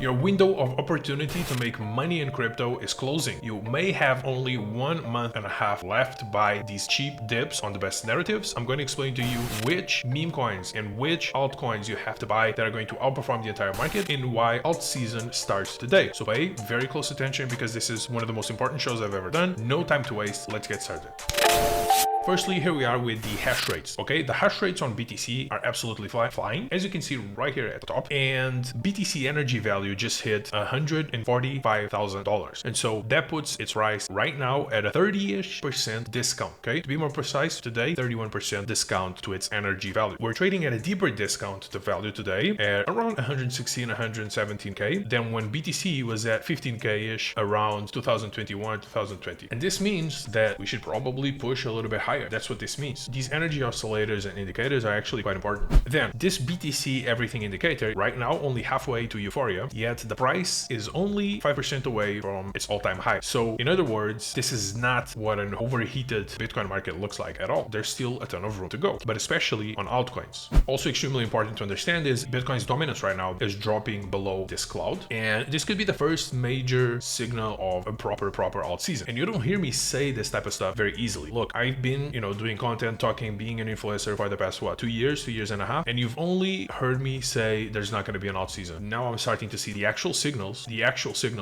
Your window of opportunity to make money in crypto is closing. You may have only 1.5 months left to buy these cheap dips on the best narratives. I'm going to explain to you which meme coins and which altcoins you have to buy that are going to outperform the entire market and why alt season starts today. So pay very close attention because this is one of the most important shows I've ever done. No time to waste. Let's get started. Firstly, here we are with the hash rates. Okay, the hash rates on BTC are absolutely flying, as you can see right here at the top. And BTC energy value just hit $145,000, and so that puts its price right now at a 30-ish% discount. Okay, to be more precise, today 31% discount to its energy value. We're trading at a deeper discount to value today at around 116, 117k than when BTC was at 15k-ish around 2021, 2020. And this means that we should probably push a little bit higher. That's what this means. These energy oscillators and indicators are actually quite important. Then this BTC everything indicator right now only halfway to euphoria, yet the price is only 5% away from its all-time high. So in other words, this is not what an overheated Bitcoin market looks like at all. There's still a ton of room to go, but especially on altcoins. Also extremely important to understand is Bitcoin's dominance right now is dropping below this cloud, and this could be the first major signal of a proper alt season. And you don't hear me say this type of stuff very easily. Look, I've been doing content, talking, being an influencer for the past, 2 years and a half. And you've only heard me say there's not going to be an alt season. Now I'm starting to see the actual signals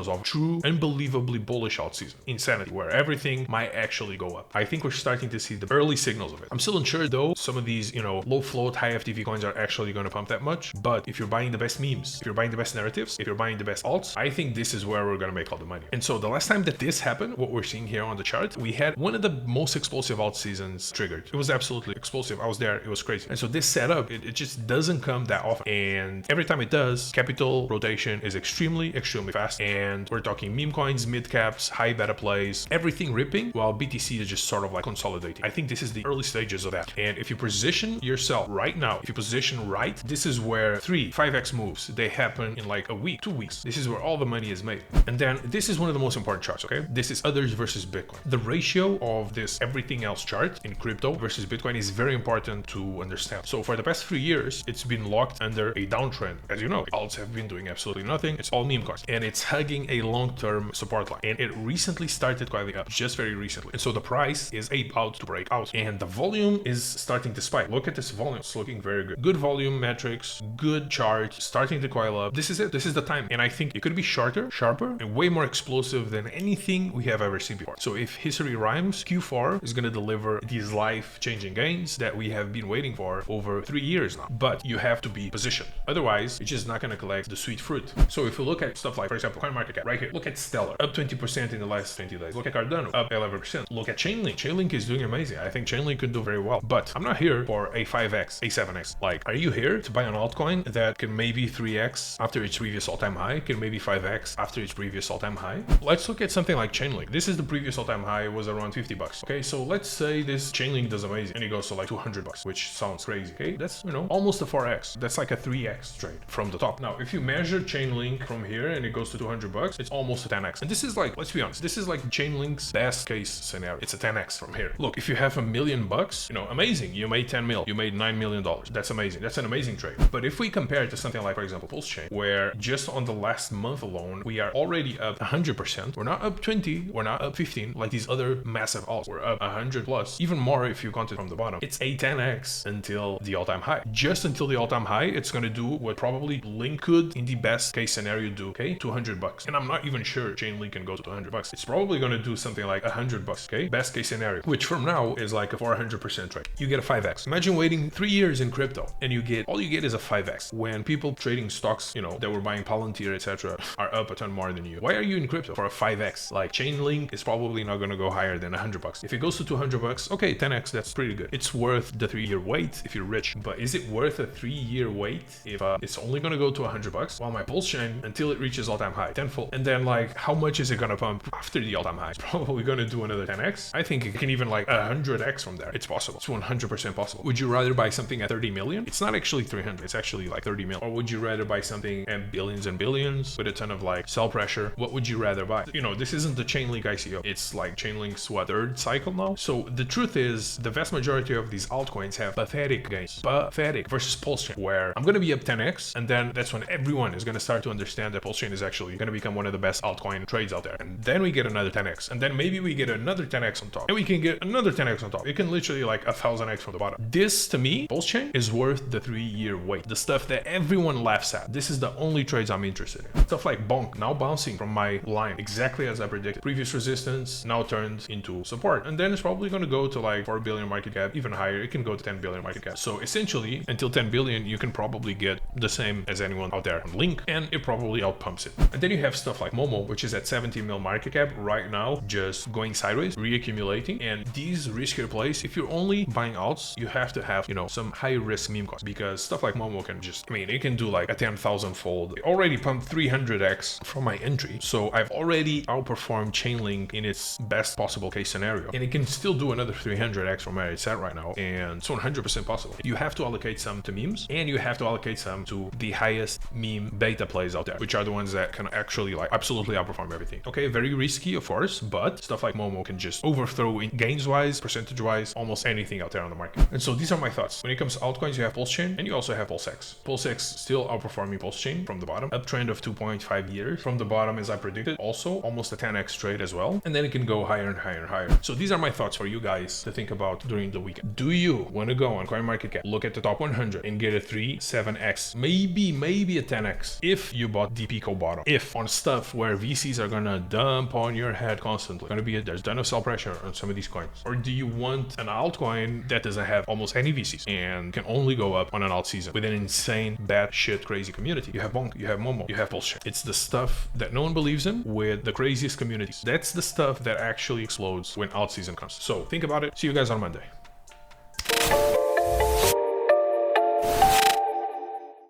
of true, unbelievably bullish alt season. Insanity, where everything might actually go up. I think we're starting to see the early signals of it. I'm still unsure though, some of these, low float, high FTV coins are actually going to pump that much. But if you're buying the best memes, if you're buying the best narratives, if you're buying the best alts, I think this is where we're going to make all the money. And so the last time that this happened, what we're seeing here on the chart, we had one of the most explosive alt seasons triggered. It was absolutely explosive. I was there. It was crazy. And so this setup, it just doesn't come that often. And every time it does, capital rotation is extremely fast. And we're talking meme coins, mid caps, high beta plays, everything ripping, while BTC is just sort of like consolidating. I think this is the early stages of that. And if you position yourself right now, if you position right, this is where 5x moves, they happen in like a week, 2 weeks. This is where all the money is made. And then this is one of the most important charts, okay? This is others versus Bitcoin. The ratio of this everything else chart in crypto versus Bitcoin is very important to understand. So for the past 3 years, it's been locked under a downtrend. As you know, alts have been doing absolutely nothing. It's all meme coins, and it's hugging a long-term support line. And it recently started climbing up, just very recently. And so the price is about to break out, and the volume is starting to spike. Look at this volume; it's looking very good. Good volume metrics, good chart, starting to coil up. This is it. This is the time. And I think it could be shorter, sharper, and way more explosive than anything we have ever seen before. So if history rhymes, Q4 is going to deliver these life-changing gains that we have been waiting for over 3 years now. But you have to be positioned. Otherwise, you're just not going to collect the sweet fruit. So if you look at stuff like, for example, CoinMarketCap, right here, look at Stellar, up 20% in the last 20 days. Look at Cardano, up 11%. Look at Chainlink. Chainlink is doing amazing. I think Chainlink could do very well. But I'm not here for a 5x, a 7x. Like, are you here to buy an altcoin that can maybe 3x after its previous all-time high, can maybe 5x after its previous all-time high? Let's look at something like Chainlink. This is the previous all-time high, was around $50. Okay, so let's say this Chainlink does amazing and it goes to like $200, which sounds crazy. Okay, that's almost a 4x. That's like a 3x trade from the top. Now if you measure Chainlink from here and it goes to $200, it's almost a 10x. And this is like, let's be honest, this is like Chainlink's best case scenario. It's a 10x from here. Look, if you have $1 million, amazing, you made 10 mil, you made $9 million. That's amazing. That's an amazing trade. But if we compare it to something like, for example, Pulse Chain, where just on the last month alone we are already up 100%. We're not up 20, we're not up 15 like these other massive alts. We're up 100 plus, even more if you count it from the bottom. It's a 10x until the all-time high. Just until the all-time high, it's going to do what probably Link could in the best case scenario do, okay? $200. And I'm not even sure Chainlink can go to $200. It's probably going to do something like $100, okay? Best case scenario, which from now is like a 400% trade. You get a 5x. Imagine waiting 3 years in crypto and all you get is a 5x. When people trading stocks, that were buying Palantir, etc., are up a ton more than you. Why are you in crypto for a 5x? Like Chainlink is probably not going to go higher than $100. If it goes to $200, okay, 10x, that's pretty good. It's worth the 3-year wait if you're rich, but is it worth a 3-year wait if it's only going to go to $100? While my Pulse Chain, until it reaches all-time high, tenfold. And then like, how much is it going to pump after the all-time high? It's probably going to do another 10x. I think it can even like 100x from there. It's possible. It's 100% possible. Would you rather buy something at 30 million? It's not actually 300. It's actually like 30 million. Or would you rather buy something at billions and billions with a ton of like sell pressure? What would you rather buy? This isn't the Chainlink ICO. It's like Chainlink's third cycle now. So the truth is, the vast majority of these altcoins have pathetic gains. Pathetic versus Pulse Chain, where I'm gonna be up 10x, and then that's when everyone is gonna start to understand that Pulse Chain is actually gonna become one of the best altcoin trades out there. And then we get another 10x, and then maybe we get another 10x on top, and we can get another 10x on top. It can literally like 1000x from the bottom. This, to me, Pulse Chain is worth the 3-year wait. The stuff that everyone laughs at. This is the only trades I'm interested in. Stuff like Bonk, now bouncing from my line, exactly as I predicted. Previous resistance now turned into support, and then it's probably going to go to like 4 billion market cap, even higher. It can go to 10 billion market cap. So essentially, until 10 billion, you can probably get the same as anyone out there on Link, and it probably outpumps it. And then you have stuff like Momo, which is at 70 mil market cap right now, just going sideways, reaccumulating. And these riskier plays, if you're only buying alts, you have to have, you know, some high risk meme costs, because stuff like Momo can just, I mean, it can do like a 10,000 fold. It already pumped 300x from my entry, so I've already outperformed Chainlink in its best possible case scenario, and it can still do another 300x from where it's at right now, and it's 100% possible. You have to allocate some to memes, and you have to allocate some to the highest meme beta plays out there, which are the ones that can actually like absolutely outperform everything. Okay, very risky, of course, but stuff like Momo can just overthrow in gains wise, percentage wise, almost anything out there on the market. And so these are my thoughts. When it comes to altcoins, you have Pulse Chain, and you also have PulseX. PulseX still outperforming Pulse Chain from the bottom, uptrend of 2.5 years from the bottom as I predicted, also almost a 10x trade as well, and then it can go higher and higher and higher. So these are my thoughts for you guys to think about during the weekend. Do you want to go on CoinMarketCap, look at the top 100 and get a 3-7x, maybe a 10x if you bought 𝗘𝗫𝗀𝗃𝗧𝗏? If on stuff where VCs are gonna dump on your head constantly, there's ton of sell pressure on some of these coins? Or do you want an altcoin that doesn't have almost any VCs and can only go up on an alt season with an insane bad shit crazy community? You have Bonk, you have Momo, you have Pulse Chain. It's the stuff that no one believes in with the craziest communities. That's the stuff that actually explodes when alt season comes. So think about it. See you guys on Monday.